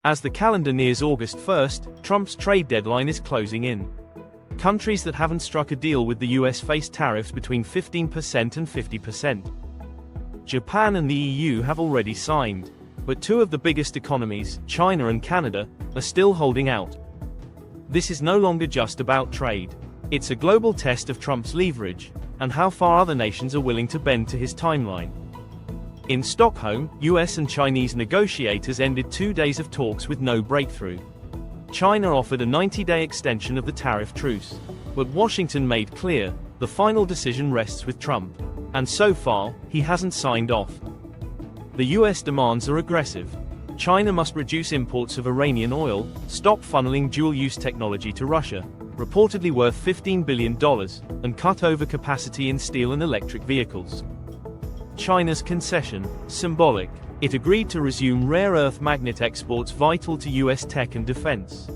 As the calendar nears August 1st, Trump's trade deadline is closing in. Countries that haven't struck a deal with the US face tariffs between 15% and 50%. Japan and the EU have already signed, but two of the biggest economies, China and Canada, are still holding out. This is no longer just about trade. It's a global test of Trump's leverage, and how far other nations are willing to bend to his timeline. In Stockholm, US and Chinese negotiators ended 2 days of talks with no breakthrough. China offered a 90-day extension of the tariff truce, but Washington made clear, the final decision rests with Trump, and so far, he hasn't signed off. The US demands are aggressive. China must reduce imports of Iranian oil, stop funneling dual-use technology to Russia, reportedly worth $15 billion, and cut overcapacity in steel and electric vehicles. China's concession, symbolic. It agreed to resume rare earth magnet exports vital to US tech and defense.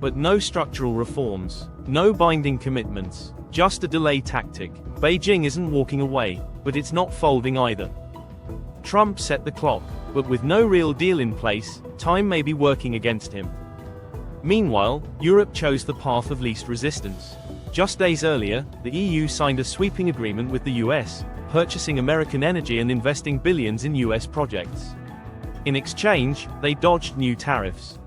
But no structural reforms, no binding commitments, just a delay tactic. Beijing isn't walking away, but it's not folding either. Trump set the clock, but with no real deal in place, time may be working against him. Meanwhile, Europe chose the path of least resistance. Just days earlier, the EU signed a sweeping agreement with the US, purchasing American energy and investing billions in US projects. In exchange, they dodged new tariffs.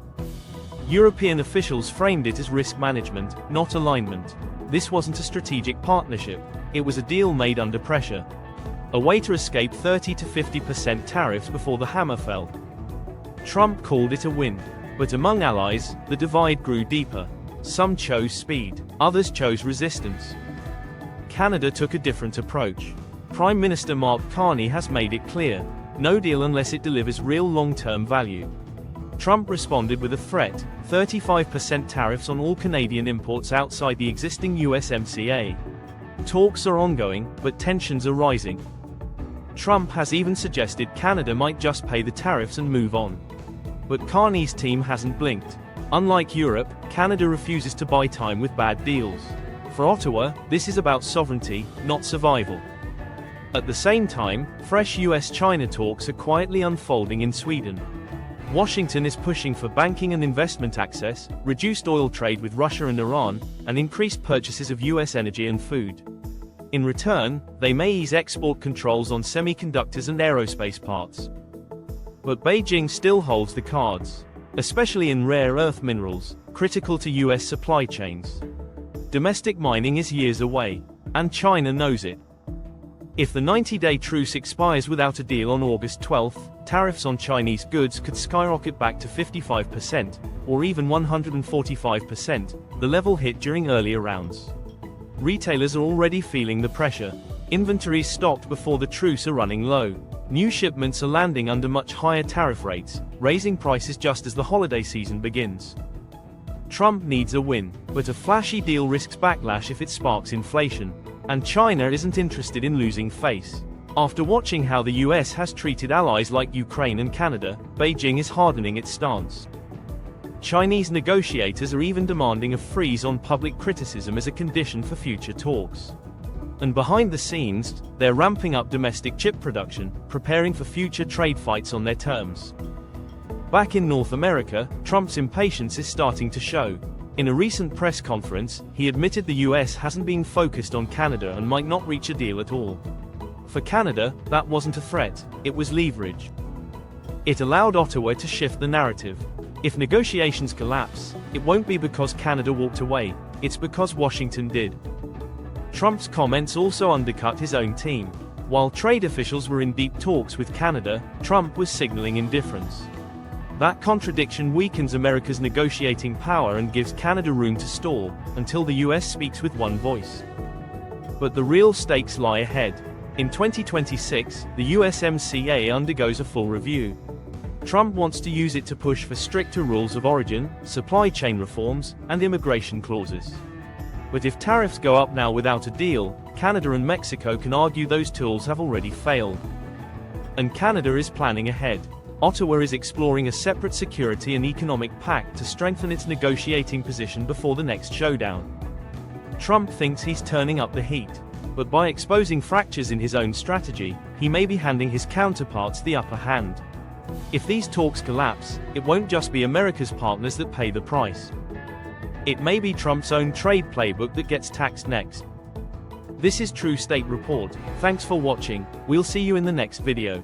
European officials framed it as risk management, not alignment. This wasn't a strategic partnership, it was a deal made under pressure. A way to escape 30 to 50% tariffs before the hammer fell. Trump called it a win. But among allies, the divide grew deeper. Some chose speed, others chose resistance. Canada took a different approach. Prime Minister Mark Carney has made it clear, no deal unless it delivers real long-term value. Trump responded with a threat, 35% tariffs on all Canadian imports outside the existing USMCA. Talks are ongoing, but tensions are rising. Trump has even suggested Canada might just pay the tariffs and move on. But Carney's team hasn't blinked. Unlike Europe, Canada refuses to buy time with bad deals. For Ottawa, this is about sovereignty, not survival. At the same time, fresh US-China talks are quietly unfolding in Sweden. Washington is pushing for banking and investment access, reduced oil trade with Russia and Iran, and increased purchases of US energy and food. In return, they may ease export controls on semiconductors and aerospace parts. But Beijing still holds the cards, especially in rare earth minerals, critical to US supply chains. Domestic mining is years away, and China knows it. If the 90-day truce expires without a deal on August 12, tariffs on Chinese goods could skyrocket back to 55%, or even 145%, the level hit during earlier rounds. Retailers are already feeling the pressure. Inventories stocked before the truce are running low. New shipments are landing under much higher tariff rates, raising prices just as the holiday season begins. Trump needs a win, but a flashy deal risks backlash if it sparks inflation. And China isn't interested in losing face. After watching how the US has treated allies like Ukraine and Canada, Beijing is hardening its stance. Chinese negotiators are even demanding a freeze on public criticism as a condition for future talks. And behind the scenes, they're ramping up domestic chip production, preparing for future trade fights on their terms. Back in North America, Trump's impatience is starting to show. In a recent press conference, he admitted the US hasn't been focused on Canada and might not reach a deal at all. For Canada, that wasn't a threat, it was leverage. It allowed Ottawa to shift the narrative. If negotiations collapse, it won't be because Canada walked away, it's because Washington did. Trump's comments also undercut his own team. While trade officials were in deep talks with Canada, Trump was signaling indifference. That contradiction weakens America's negotiating power and gives Canada room to stall, until the US speaks with one voice. But the real stakes lie ahead. In 2026, the USMCA undergoes a full review. Trump wants to use it to push for stricter rules of origin, supply chain reforms, and immigration clauses. But if tariffs go up now without a deal, Canada and Mexico can argue those tools have already failed. And Canada is planning ahead. Ottawa is exploring a separate security and economic pact to strengthen its negotiating position before the next showdown. Trump thinks he's turning up the heat, but by exposing fractures in his own strategy, he may be handing his counterparts the upper hand. If these talks collapse, it won't just be America's partners that pay the price. It may be Trump's own trade playbook that gets taxed next. This is True State Report. Thanks for watching. We'll see you in the next video.